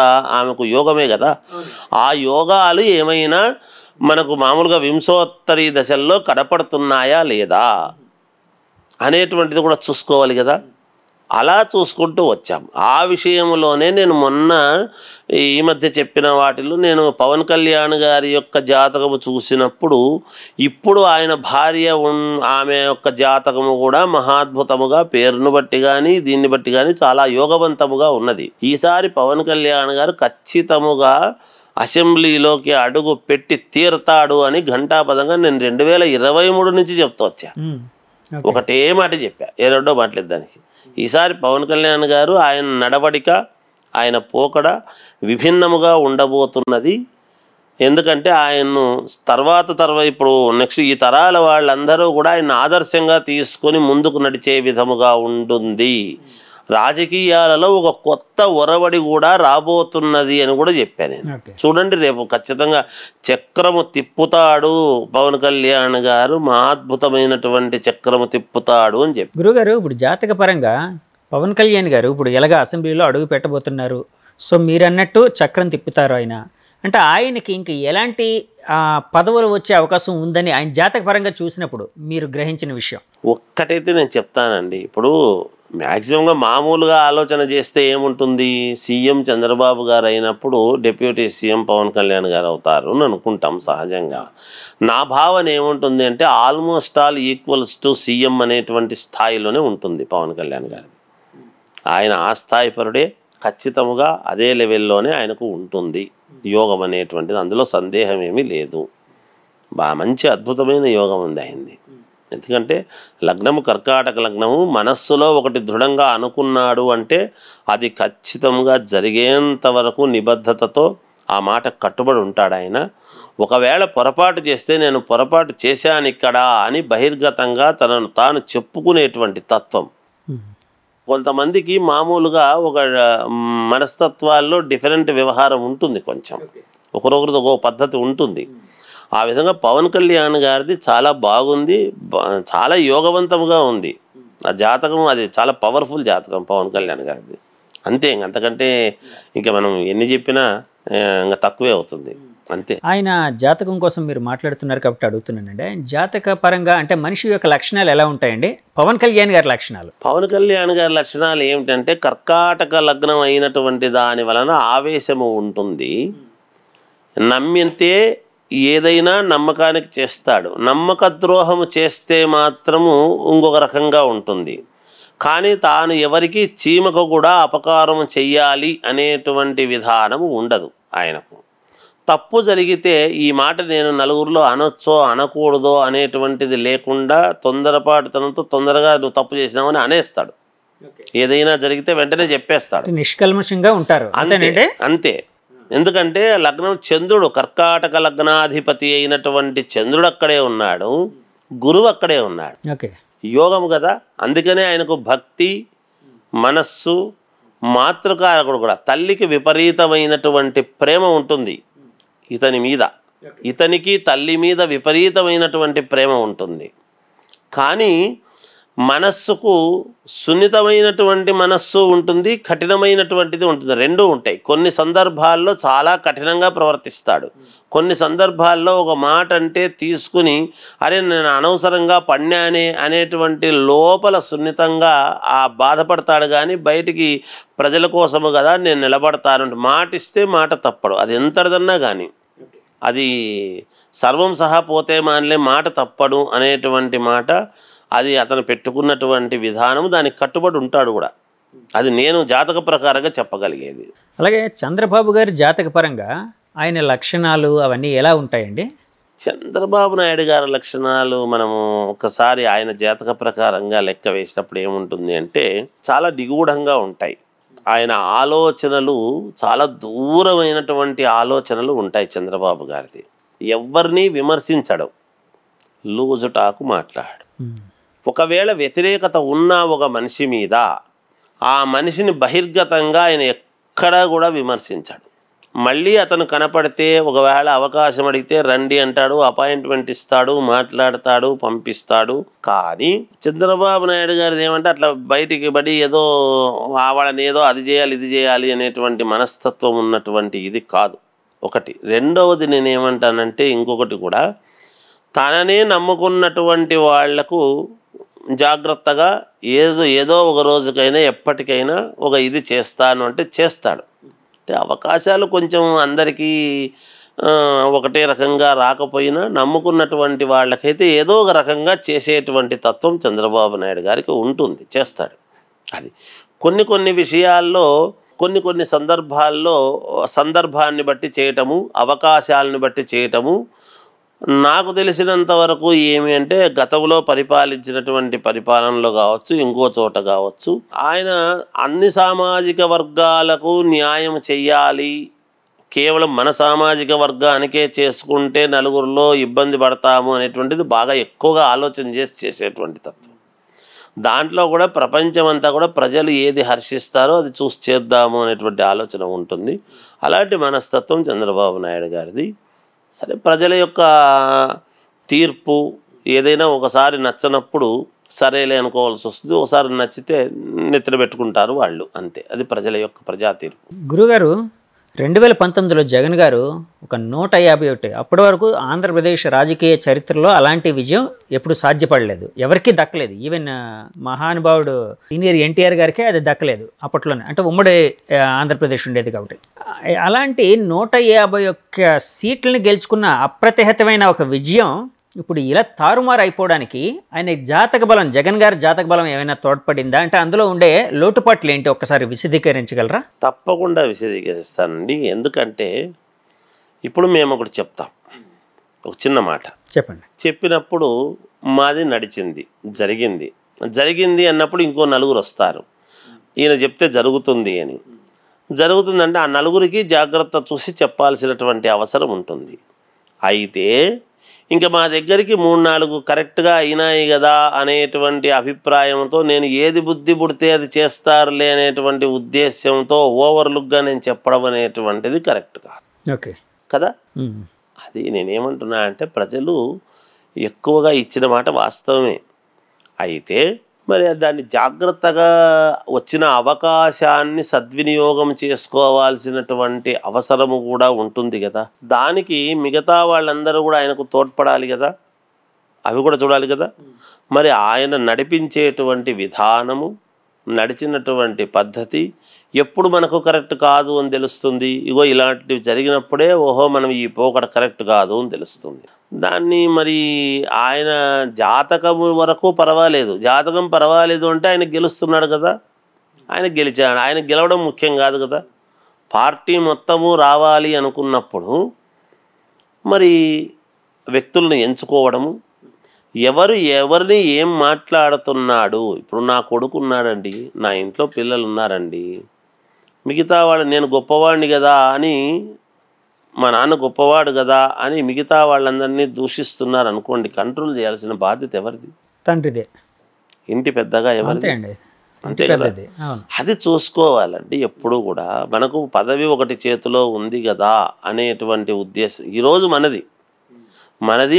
ఆమెకు యోగమే కదా. ఆ యోగాలు ఏమైనా మనకు మామూలుగా వింశోత్తరి దశల్లో కనపడుతున్నాయా లేదా అనేటువంటిది కూడా చూసుకోవాలి కదా. అలా చూసుకుంటూ వచ్చాం. ఆ విషయంలోనే నేను మొన్న ఈ మధ్య చెప్పిన వాటిలో నేను పవన్ కళ్యాణ్ గారి యొక్క జాతకము చూసినప్పుడు ఇప్పుడు ఆయన భార్య ఆమె యొక్క జాతకము కూడా మహాద్భుతముగా పేరును బట్టి కానీ దీన్ని బట్టి కానీ చాలా యోగవంతముగా ఉన్నది. ఈసారి పవన్ కళ్యాణ్ గారు ఖచ్చితముగా అసెంబ్లీలోకి అడుగు పెట్టి తీరుతాడు అని ఘంటాపదంగా నేను 2023 నుంచి చెప్తూ వచ్చా. ఒకటే మాట చెప్పా, రెండో మాటలేదు దానికి. ఈసారి పవన్ కళ్యాణ్ గారు ఆయన నడవడిక ఆయన పోకడ విభిన్నముగా ఉండబోతున్నది. ఎందుకంటే ఆయన్ను తర్వాత ఇప్పుడు నెక్స్ట్ ఈ తరాల వాళ్ళందరూ కూడా ఆయన ఆదర్శంగా తీసుకొని ముందుకు నడిచే విధముగా ఉంటుంది. రాజకీయాలలో ఒక కొత్త ఒరవడి కూడా రాబోతున్నది అని కూడా చెప్పాను నేను. చూడండి, రేపు ఖచ్చితంగా చక్రము తిప్పుతాడు పవన్ కళ్యాణ్ గారు, మహాద్భుతమైనటువంటి చక్రము తిప్పుతాడు అని చెప్పి. గురుగారు, ఇప్పుడు జాతక పరంగా పవన్ కళ్యాణ్ గారు ఇప్పుడు ఎలాగ అసెంబ్లీలో అడుగు పెట్టబోతున్నారు. సో మీరు అన్నట్టు చక్రం తిప్పుతారు ఆయన అంటే ఆయనకి ఇంక ఎలాంటి పదవులు వచ్చే అవకాశం ఉందని ఆయన జాతక పరంగా చూసినప్పుడు మీరు గ్రహించిన విషయం ఒక్కటైతే నేను చెప్తానండి. ఇప్పుడు మ్యాక్సిమంగా మామూలుగా ఆలోచన చేస్తే ఏముంటుంది, సీఎం చంద్రబాబు గారు అయినప్పుడు డిప్యూటీ సీఎం పవన్ కళ్యాణ్ గారు అవుతారు అని అనుకుంటాం సహజంగా. నా భావన ఏముంటుంది అంటే almost all equals to CM అనేటువంటి స్థాయిలోనే ఉంటుంది పవన్ కళ్యాణ్ గారిది. ఆయన ఆ స్థాయి పరుడే, ఖచ్చితముగా అదే లెవెల్లోనే ఆయనకు ఉంటుంది యోగం అనేటువంటిది, అందులో సందేహం ఏమీ లేదు. మంచి అద్భుతమైన యోగం ఉంది ఆయనది. ఎందుకంటే లగ్నము కర్కాటక లగ్నము, మనస్సులో ఒకటి దృఢంగా అనుకున్నాడు అంటే అది ఖచ్చితంగా జరిగేంత వరకు నిబద్ధతతో ఆ మాట కట్టుబడి ఉంటాడు ఆయన. ఒకవేళ పొరపాటు చేస్తే నేను పొరపాటు చేశాను ఇక్కడ అని బహిర్గతంగా తనను తాను చెప్పుకునేటువంటి తత్వం. కొంతమందికి మామూలుగా ఒక మనస్తత్వాల్లో డిఫరెంట్ వ్యవహారం ఉంటుంది, కొంచెం ఒకరొకరితో ఒక పద్ధతి ఉంటుంది. ఆ విధంగా పవన్ కళ్యాణ్ గారిది చాలా బాగుంది, చాలా యోగవంతంగా ఉంది ఆ జాతకం. అది చాలా పవర్ఫుల్ జాతకం పవన్ కళ్యాణ్ గారిది. అంతే, అంతకంటే ఇంకా మనం ఎన్ని చెప్పినా ఇంకా తక్కువే అవుతుంది, అంతే. ఆయన జాతకం కోసం మీరు మాట్లాడుతున్నారు కాబట్టి అడుగుతున్నానండి, ఆయన జాతక పరంగా అంటే మనిషి యొక్క లక్షణాలు ఎలా ఉంటాయండి? పవన్ కళ్యాణ్ గారి లక్షణాలు పవన్ కళ్యాణ్ గారి లక్షణాలు ఏమిటంటే కర్కాటక లగ్నం అయినటువంటి దాని వలన ఆవేశము ఉంటుంది. నమ్మితే ఏదైనా నమ్మకానికి చేస్తాడు, నమ్మక ద్రోహము చేస్తే మాత్రము ఇంకొక రకంగా ఉంటుంది. కానీ తాను ఎవరికి చీమకు కూడా అపకారం చెయ్యాలి అనేటువంటి విధానము ఉండదు ఆయనకు. తప్పు జరిగితే ఈ మాట నేను నలుగురిలో అనొచ్చో అనకూడదో అనేటువంటిది లేకుండా తొందరపాటుతనంతో తొందరగా నువ్వు తప్పు చేసినావని అనేస్తాడు. ఏదైనా జరిగితే వెంటనే చెప్పేస్తాడు, నిష్కల్మషంగా ఉంటారు. అంతే. ఎందుకంటే లగ్నం చంద్రుడు, కర్కాటక లగ్నాధిపతి అయినటువంటి చంద్రుడు అక్కడే ఉన్నాడు, గురువు అక్కడే ఉన్నాడు, యోగము కదా. అందుకనే ఆయనకు భక్తి, మనస్సు, మాతృకారకుడు కూడా, తల్లికి విపరీతమైనటువంటి ప్రేమ ఉంటుంది ఇతని మీద, ఇతనికి తల్లి మీద విపరీతమైనటువంటి ప్రేమ ఉంటుంది. కానీ మనస్సుకు సున్నితమైనటువంటి మనస్సు ఉంటుంది, కఠినమైనటువంటిది ఉంటుంది, రెండూ ఉంటాయి. కొన్ని సందర్భాల్లో చాలా కఠినంగా ప్రవర్తిస్తాడు, కొన్ని సందర్భాల్లో ఒక మాట అంటే తీసుకుని అరే నేను అనవసరంగా పడినానే అనేటువంటి లోపల సున్నితంగా బాధపడతాడు. కానీ బయటికి ప్రజల కోసము కదా నేను నిలబడతాను, మాట ఇస్తే మాట తప్పడు, అది ఎంతదన్నా కానీ. అది సర్వం సహా పోతే మానలే మాట తప్పడు అనేటువంటి మాట, అది అతను పెట్టుకున్నటువంటి విధానం, దానికి కట్టుబడి ఉంటాడు కూడా. అది నేను జాతక ప్రకారంగా చెప్పగలిగేది. అలాగే చంద్రబాబు గారి జాతక పరంగా ఆయన లక్షణాలు అవన్నీ ఎలా ఉంటాయండి? చంద్రబాబు నాయుడు గారి లక్షణాలు మనము ఒకసారి ఆయన జాతక ప్రకారంగా లెక్క వేసినప్పుడు ఏముంటుంది అంటే చాలా నిగూఢంగా ఉంటాయి. ఆయన ఆలోచనలు చాలా దూరమైనటువంటి ఆలోచనలు ఉంటాయి చంద్రబాబు గారిది. ఎవరిని విమర్శించడం, లూజుటాకు మాట్లాడు. ఒకవేళ వ్యతిరేకత ఉన్న ఒక మనిషి మీద ఆ మనిషిని బహిర్గతంగా ఆయన ఎక్కడా కూడా విమర్శించాడు. మళ్ళీ అతను కనపడితే ఒకవేళ అవకాశం అడిగితే రండి అంటాడు, అపాయింట్మెంట్ ఇస్తాడు, మాట్లాడతాడు, పంపిస్తాడు. కానీ చంద్రబాబు నాయుడు గారిది ఏమంటే అట్లా బయటికి పడి ఏదో వాళ్ళని ఏదో అది చేయాలి ఇది చేయాలి అనేటువంటి మనస్తత్వం ఉన్నటువంటి ఇది కాదు. ఒకటి. రెండవది నేనేమంటానంటే ఇంకొకటి కూడా, తననే నమ్ముకున్నటువంటి వాళ్లకు జాగ్రత్తగా ఏదో ఒక రోజుకైనా ఎప్పటికైనా ఒక ఇది చేస్తాను అంటే చేస్తాడు. అంటే అవకాశాలు కొంచెం అందరికీ ఒకటే రకంగా రాకపోయినా నమ్ముకున్నటువంటి వాళ్ళకైతే ఏదో ఒక రకంగా చేసేటువంటి తత్వం చంద్రబాబు నాయుడు గారికి ఉంటుంది, చేస్తాడు. అది కొన్ని విషయాల్లో కొన్ని సందర్భాల్లో సందర్భాన్ని బట్టి చేయటము, అవకాశాలను బట్టి చేయటము. నాకు తెలిసినంత వరకు ఏమి అంటే గతంలో పరిపాలించినటువంటి పరిపాలనలో కావచ్చు, ఇంకో చోట కావచ్చు, ఆయన అన్ని సామాజిక వర్గాలకు న్యాయం చెయ్యాలి, కేవలం మన సామాజిక వర్గానికే చేసుకుంటే నలుగురిలో ఇబ్బంది పడతాము అనేటువంటిది బాగా ఎక్కువగా ఆలోచన చేసేటువంటి తత్వం. దాంట్లో కూడా ప్రపంచం అంతా కూడా ప్రజలు ఏది హర్షిస్తారో అది చూసి చేద్దాము అనేటువంటి ఆలోచన ఉంటుంది. అలాంటి మనస్తత్వం చంద్రబాబు నాయుడు గారిది. సరే, ప్రజల యొక్క తీర్పు ఏదైనా ఒకసారి నచ్చనప్పుడు సరేలే అనుకోవాల్సి వస్తుంది, ఒకసారి నచ్చితే నెత్తిన పెట్టుకుంటారు వాళ్ళు, అంతే. అది ప్రజల యొక్క ప్రజా తీర్పు. గురుగారు, 2019లో జగన్ గారు ఒక 151, అప్పటి వరకు ఆంధ్రప్రదేశ్ రాజకీయ చరిత్రలో అలాంటి విజయం ఎప్పుడు సాధ్యపడలేదు, ఎవరికీ దక్కలేదు. ఈవెన్ మహానుభావుడు సీనియర్ ఎన్టీఆర్ గారికే అది దక్కలేదు అప్పట్లోనే, అంటే ఉమ్మడి ఆంధ్రప్రదేశ్ ఉండేది కాబట్టి. అలాంటి 151 సీట్లను గెలుచుకున్న అప్రతిహతమైన ఒక విజయం ఇప్పుడు ఇలా తారుమారు అయిపోవడానికి ఆయన జాతక బలం, జగన్ గారి జాతక బలం ఏమైనా తోడ్పడిందా? అంటే అందులో ఉండే లోటుపాట్లు ఏంటి ఒక్కసారి విశదీకరించగలరా? తప్పకుండా విశదీకరిస్తానండి. ఎందుకంటే ఇప్పుడు మేము ఒకటి చెప్తాం, ఒక చిన్న మాట చెప్పండి. చెప్పినప్పుడు మాది నడిచింది, జరిగింది అన్నప్పుడు ఇంకో నలుగురు వస్తారు, ఈయన చెప్తే జరుగుతుంది అని. జరుగుతుందంటే ఆ నలుగురికి జాగ్రత్త చూసి చెప్పాల్సినటువంటి అవసరం ఉంటుంది. అయితే ఇంకా మా దగ్గరికి 3-4 కరెక్ట్గా అయినాయి కదా అనేటువంటి అభిప్రాయంతో నేను ఏది బుద్ధి పుడితే అది చేస్తారులే అనేటువంటి ఉద్దేశ్యంతో ఓవర్లుక్గా నేను చెప్పడం అనేటువంటిది కరెక్ట్ కాదు. ఓకే కదా. అది నేనేమంటున్నా అంటే ప్రజలు ఎక్కువగా ఇచ్చిన మాట వాస్తవమే. అయితే మరి దాన్ని జాగ్రత్తగా వచ్చిన అవకాశాన్ని సద్వినియోగం చేసుకోవాల్సినటువంటి అవసరము కూడా ఉంటుంది కదా. దానికి మిగతా వాళ్ళందరూ కూడా ఆయనకు తోడ్పడాలి కదా, అవి కూడా చూడాలి కదా. మరి ఆయన నడిపించేటువంటి విధానము, నడిచినటువంటి పద్ధతి ఎప్పుడు మనకు కరెక్ట్ కాదు అని తెలుస్తుంది. ఇగో ఇలాంటివి జరిగినప్పుడే ఓహో మనం ఈ పోకడ కరెక్ట్ కాదు అని తెలుస్తుంది. దాన్ని మరి ఆయన జాతకము వరకు పర్వాలేదు, జాతకం పర్వాలేదు అంటే ఆయన గెలుస్తున్నాడు కదా, ఆయన గెలిచాడు. ఆయన గెలవడం ముఖ్యం కాదు కదా. పార్టీ మొత్తము రావాలి అనుకున్నప్పుడు మరి వ్యక్తులను ఎంచుకోవడము, ఎవరిని ఏం మాట్లాడుతున్నాడు. ఇప్పుడు నా కొడుకు ఉన్నాడండి, నా ఇంట్లో పిల్లలు ఉన్నారండి, మిగతా వాళ్ళు నేను గొప్పవాడిని కదా అని, మా నాన్న గొప్పవాడు కదా అని మిగతా వాళ్ళందరినీ దూషిస్తున్నారు అనుకోండి, కంట్రోల్ చేయాల్సిన బాధ్యత ఎవరిది? తండ్రిదే, ఇంటి పెద్దగా ఎవరిది? అంతే కదా. అది చూసుకోవాలండి. ఎప్పుడు కూడా మనకు పదవి ఒకటి చేతిలో ఉంది కదా అనేటువంటి ఉద్దేశం ఈరోజు మనది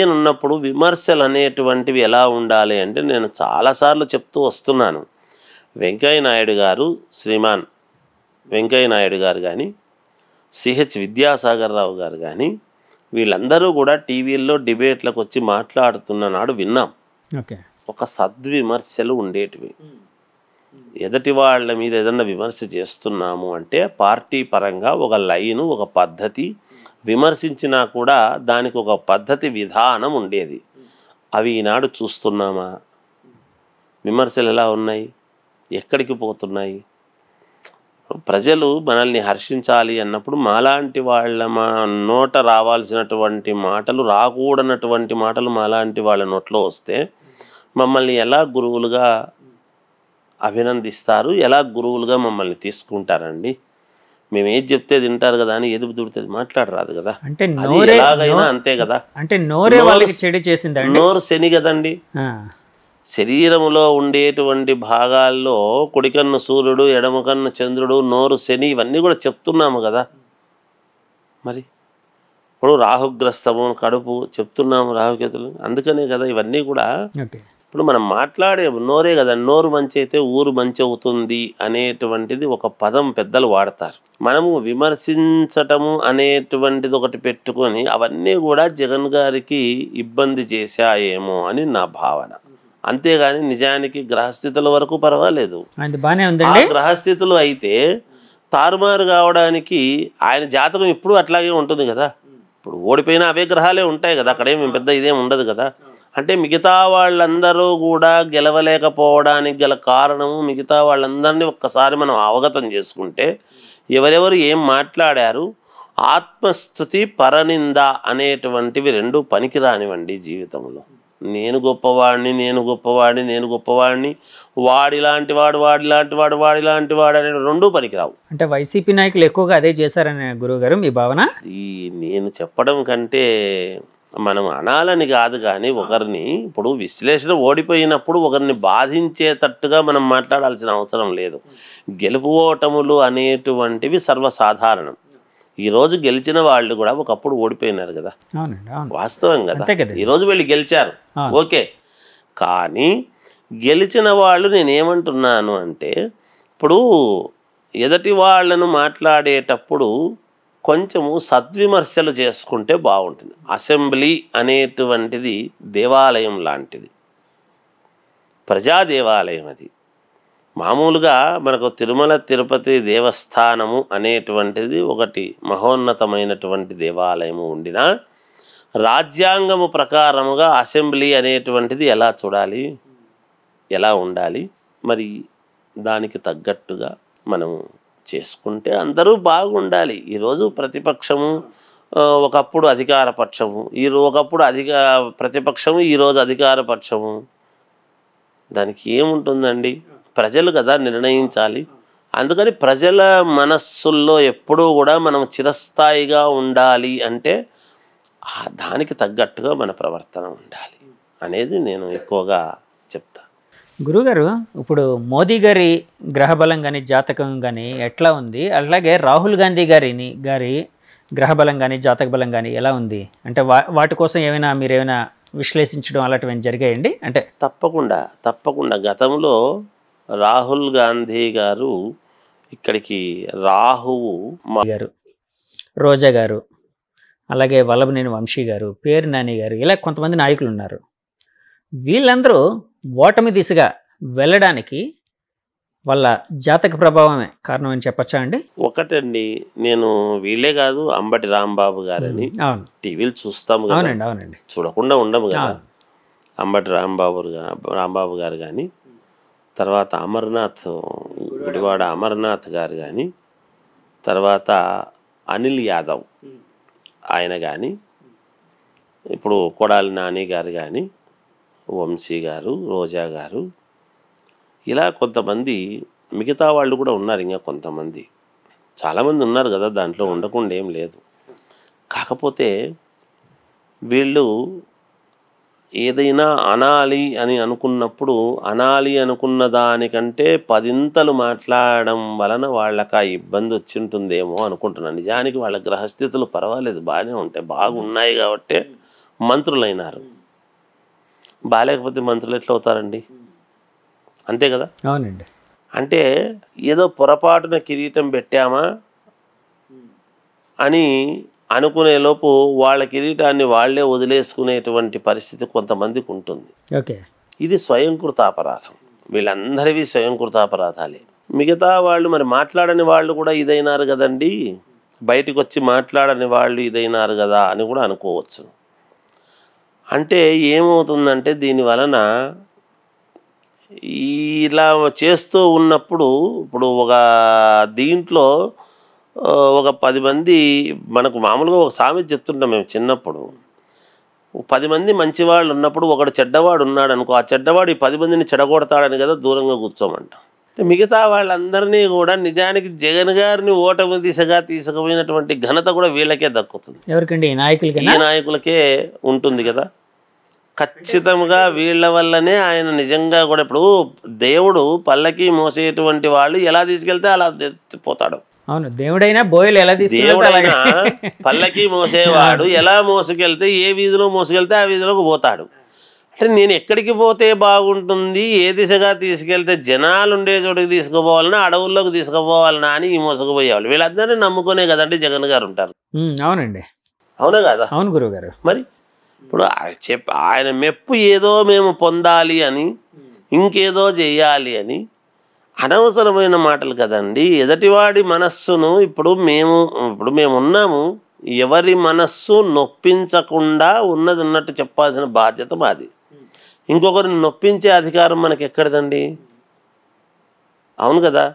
అని ఉన్నప్పుడు విమర్శలు అనేటువంటివి ఎలా ఉండాలి అంటే, నేను చాలాసార్లు చెప్తూ వస్తున్నాను. శ్రీమాన్ వెంకయ్య నాయుడు గారు కానీ, సిహెచ్ విద్యాసాగర్ రావు గారు కానీ, వీళ్ళందరూ కూడా టీవీల్లో డిబేట్లకు వచ్చి మాట్లాడుతున్న నాడు విన్నాం. ఒక సద్విమర్శలు ఉండేటివి. ఎదటి వాళ్ళ మీద ఏదన్నా విమర్శ చేస్తున్నాము అంటే పార్టీ పరంగా ఒక లైను, ఒక పద్ధతి, విమర్శించినా కూడా దానికి ఒక పద్ధతి విధానం ఉండేది. అవి ఈనాడు చూస్తున్నామా? విమర్శలు ఎలా ఉన్నాయి, ఎక్కడికి పోతున్నాయి? ప్రజలు మనల్ని హర్షించాలి అన్నప్పుడు మాలాంటి వాళ్ళ నోట రావాల్సినటువంటి మాటలు, రాకూడనటువంటి మాటలు మాలాంటి వాళ్ళ నోట్లో వస్తే మమ్మల్ని ఎలా గురువులుగా అభినందిస్తారు, ఎలా గురువులుగా మమ్మల్ని తీసుకుంటారండి? మేము ఏది చెప్తే తింటారు కదా అని ఏది దుడితే మాట్లాడరాదు కదా. అంటే ఎలాగైనా అంతే కదా. అంటే నోరే వాళ్ళకి చెడు చేసింది, నోరు శని కదండి. శరీరములో ఉండేటువంటి భాగాల్లో కుడికన్ను సూర్యుడు, ఎడమకన్ను చంద్రుడు, నోరు శని, ఇవన్నీ కూడా చెప్తున్నాము కదా. మరి ఇప్పుడు రాహుగ్రస్తము కడుపు చెప్తున్నాము రాహుకేతులు, అందుకనే కదా ఇవన్నీ కూడా. ఓకే. ఇప్పుడు మనం మాట్లాడే నోరే కదా, నోరు మంచి అయితే ఊరు మంచి అవుతుంది అనేటువంటిది ఒక పదం పెద్దలు వాడతారు. మనము విమర్శించటము అనేటువంటిది ఒకటి పెట్టుకొని అవన్నీ కూడా జగన్ గారికి ఇబ్బంది చేశాయేమో అని నా భావన. అంతేగాని నిజానికి గ్రహస్థితుల వరకు పర్వాలేదు. ఆ గ్రహస్థితులు అయితే తారుమారు కావడానికి ఆయన జాతకం ఇప్పుడు అట్లాగే ఉంటుంది కదా. ఇప్పుడు ఓడిపోయినా అవే గ్రహాలే ఉంటాయి కదా, అక్కడేమి పెద్ద ఇదేం ఉండదు కదా. అంటే మిగతా వాళ్ళందరూ కూడా గెలవలేకపోవడానికి గల కారణము మిగతా వాళ్ళందరినీ ఒక్కసారి మనం అవగతం చేసుకుంటే ఎవరెవరు ఏం మాట్లాడారు, ఆత్మస్థుతి పరనింద అనేటువంటివి రెండు పనికిరానివ్వండి జీవితంలో. నేను గొప్పవాడిని, నేను గొప్పవాడిని, నేను గొప్పవాడిని, వాడిలాంటి వాడు, వాడిలాంటి వాడు, వాడిలాంటి వాడు అనే రెండూ పనికిరావు. అంటే వైసీపీ నాయకులు ఎక్కువగా అదే చేశారని గురువుగారు మీ భావన? ఈ నేను చెప్పడం కంటే మనం అనాలని కాదు, కానీ ఒకరిని ఇప్పుడు విశ్లేషణ ఓడిపోయినప్పుడు ఒకరిని బాధించేటట్టుగా మనం మాట్లాడాల్సిన అవసరం లేదు. గెలుపు ఓటములు అనేటువంటివి సర్వసాధారణం. ఈరోజు గెలిచిన వాళ్ళు కూడా ఒకప్పుడు ఓడిపోయినారు కదా, వాస్తవం కదా. ఈరోజు వీళ్ళు గెలిచారు, ఓకే. కానీ గెలిచిన వాళ్ళు నేనేమంటున్నాను అంటే, ఇప్పుడు ఎదటి వాళ్ళను మాట్లాడేటప్పుడు కొంచెము సద్విమర్శలు చేసుకుంటే బాగుంటుంది. అసెంబ్లీ అనేటువంటిది దేవాలయం లాంటిది, ప్రజా దేవాలయం. అది మామూలుగా మనకు తిరుమల తిరుపతి దేవస్థానము అనేటువంటిది ఒకటి మహోన్నతమైనటువంటి దేవాలయము ఉండినా రాజ్యాంగము ప్రకారముగా అసెంబ్లీ అనేటువంటిది ఎలా చూడాలి, ఎలా ఉండాలి, మరి దానికి తగ్గట్టుగా మనము చేసుకుంటే అందరూ బాగుండాలి. ఈరోజు ప్రతిపక్షము ఒకప్పుడు అధికార పక్షము, ఒకప్పుడు ప్రతిపక్షము, ఈరోజు అధికార పక్షము. దానికి ఏముంటుందండి, ప్రజలు కదా నిర్ణయించాలి. అందుకని ప్రజల మనస్సుల్లో ఎప్పుడూ కూడా మనం చిరస్థాయిగా ఉండాలి అంటే దానికి తగ్గట్టుగా మన ప్రవర్తన ఉండాలి అనేది నేను ఎక్కువగా చెప్తా. గురుగారు, ఇప్పుడు మోదీ గారి గ్రహబలం కానీ జాతకం కానీ ఎట్లా ఉంది, అలాగే రాహుల్ గాంధీ గారి గ్రహబలం కానీ జాతక బలం కానీ ఎలా ఉంది అంటే వాటి కోసం మీరేమైనా విశ్లేషించడం అలాంటివి జరిగాయండి? అంటే తప్పకుండా గతంలో రాహుల్ గాంధీ గారు ఇక్కడికి రాహువు గారు, రోజా గారు, అలాగే వల్లభనేని వంశీ గారు, పేరు నాని గారు, ఇలా కొంతమంది నాయకులు ఉన్నారు. వీళ్ళందరూ ఓటమి దిశగా వెళ్ళడానికి వాళ్ళ జాతక ప్రభావమే కారణం అని చెప్పచ్చా అండి? ఒకటండి, నేను వీళ్ళే కాదు, అంబటి రాంబాబు గారని టీవీలు చూస్తాము కదా, అవునండి, చూడకుండా ఉండము కదా. అంబటి రాంబాబు గారు కానీ, తర్వాత గుడివాడ అమర్నాథ్ గారు కానీ, తర్వాత అనిల్ యాదవ్ ఆయన కానీ, ఇప్పుడు కొడాలి నాని గారు కానీ, వంశీ గారు, రోజా గారు, ఇలా కొంతమంది, మిగతా వాళ్ళు కూడా ఉన్నారు, ఇంకా కొంతమంది చాలామంది ఉన్నారు కదా, దాంట్లో ఉండకుండా ఏం లేదు. కాకపోతే వీళ్ళు ఏదైనా అనాలి అని అనుకున్నప్పుడు అనాలి అనుకున్న దానికంటే 10 మాట్లాడడం వలన వాళ్ళకి ఆ ఇబ్బంది వచ్చి ఉంటుందేమో అనుకుంటున్నాను. నిజానికి వాళ్ళ గ్రహస్థితులు పర్వాలేదు, బాగానే ఉంటాయి, బాగున్నాయి కాబట్టి మంత్రులైనారు. బాగాలేకపోతే మంత్రులు ఎట్లా అవుతారండి? అంతే కదా. అవునండి. అంటే ఏదో పొరపాటున కిరీటం పెట్టామా అని అనుకునేలోపు వాళ్ళ కిరీటాన్ని వాళ్లే వదిలేసుకునేటువంటి పరిస్థితి కొంతమందికి ఉంటుంది. ఓకే, ఇది స్వయంకృతాపరాధం. వీళ్ళందరివి స్వయంకృతాపరాధాలే. మిగతా వాళ్ళు మరి మాట్లాడని వాళ్ళు కూడా ఇదైనారు కదండి, బయటకు వచ్చి మాట్లాడని వాళ్ళు ఇదైనారు కదా అని కూడా అనుకోవచ్చు. అంటే ఏమవుతుందంటే దీనివలన ఇలా చేస్తూ ఉన్నప్పుడు, ఇప్పుడు ఒక దీంట్లో ఒక 10 మంది, మనకు మామూలుగా ఒక సామెత చెప్తుంటాం మేము చిన్నప్పుడు, 10 మంది మంచివాళ్ళు ఉన్నప్పుడు ఒకడు చెడ్డవాడు ఉన్నాడు అనుకో, ఆ చెడ్డవాడు ఈ 10 మందిని చెడగొడతాడని కదా దూరంగా కూర్చోమంటాం. మిగతా వాళ్ళందరినీ కూడా నిజానికి జగన్ గారిని ఓటమి దిశగా తీసుకుపోయినటువంటి ఘనత కూడా వీళ్ళకే దక్కుతుంది. ఎవరికండి? ఈ నాయకులకే ఉంటుంది కదా. ఖచ్చితంగా వీళ్ళ వల్లనే ఆయన నిజంగా కూడా, ఇప్పుడు దేవుడు పల్లకి మోసేటువంటి వాళ్ళు ఎలా తీసుకెళ్తే అలా పోతాడు. అవును, దేవుడైనా బోయలు ఎలా తీసుకెళ్తే అలాగే. దేవుడైనా పల్లకి మోసేవాడు ఎలా మోసుకెళ్తే ఏ వీధిలో మోసుకెళ్తే ఆ వీధిలోకి పోతాడు. అంటే నేను ఎక్కడికి పోతే బాగుంటుంది, ఏ దిశగా తీసుకెళ్తే జనాలు ఉండే చోటుకి తీసుకుపోవాలన్నా అడవుల్లోకి తీసుకుపోవాలన్నా అని ఈ మోసుకుపోయేవాళ్ళు. వీళ్ళందరినీ నమ్ముకునే కదండి జగన్ గారు ఉంటారు. అవునండి, అవునా కదా? అవును గురువుగారు. మరి ఇప్పుడు ఆయన మెప్పు ఏదో మేము పొందాలి అని, ఇంకేదో చెయ్యాలి అని అనవసరమైన మాటలు కదండి. ఎదటివాడి మనస్సును ఇప్పుడు మేము ఉన్నాము, ఎవరి మనస్సు నొప్పించకుండా ఉన్నది ఉన్నట్టు చెప్పాల్సిన బాధ్యత మాది. ఇంకొకరిని నొప్పించే అధికారం మనకి ఎక్కడదండి? అవును కదా?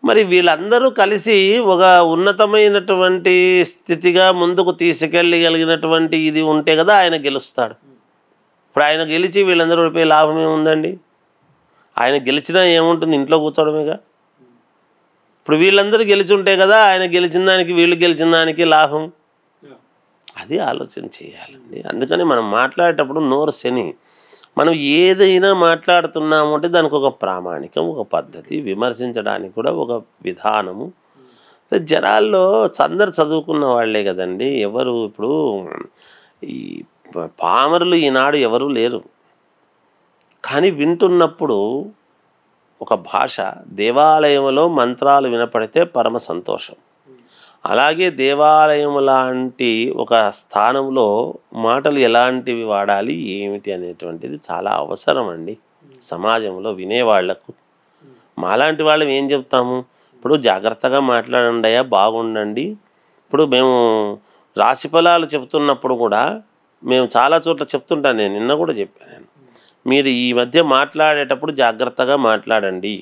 మరి వీళ్ళందరూ కలిసి ఒక ఉన్నతమైనటువంటి స్థితిగా ముందుకు తీసుకెళ్ళగలిగినటువంటి ఇది ఉంటే కదా ఆయన గెలుస్తాడు. ఇప్పుడు ఆయన గెలిచి వీళ్ళందరూ ఓడిపోయే లాభం ఏముందండి? ఆయన గెలిచినా ఏముంటుంది, ఇంట్లో కూర్చోవడమేగా. ఇప్పుడు వీళ్ళందరూ గెలిచి ఉంటే కదా ఆయన గెలిచిన దానికి వీళ్ళు గెలిచిన దానికి లాభం. అది ఆలోచన చేయాలండి. అందుకని మనం మాట్లాడేటప్పుడు నోరు శని. మనం ఏదైనా మాట్లాడుతున్నాము అంటే దానికి ఒక ప్రామాణికం, ఒక పద్ధతి, విమర్శించడానికి కూడా ఒక విధానము. జనాల్లో అందరు చదువుకున్న వాళ్ళే కదండి. ఎవరు ఇప్పుడు ఈ పామరులు ఈనాడు ఎవరు లేరు. కానీ వింటున్నప్పుడు ఒక భాష, దేవాలయంలో మంత్రాలు వినపడితే పరమ సంతోషం. అలాగే దేవాలయం లాంటి ఒక స్థానంలో మాటలు ఎలాంటివి వాడాలి ఏమిటి అనేటువంటిది చాలా అవసరం అండి సమాజంలో వినేవాళ్లకు. మాలాంటి వాళ్ళం ఏం చెప్తాము? ఇప్పుడు జాగ్రత్తగా మాట్లాడండి అయ్యా, బాగుండండి. ఇప్పుడు మేము రాశి ఫలాలు చెప్తున్నప్పుడు కూడా మేము చాలా చోట్ల చెప్తుంటాను. నేను నిన్న కూడా చెప్పాను, మీరు ఈ మధ్య మాట్లాడేటప్పుడు జాగ్రత్తగా మాట్లాడండి.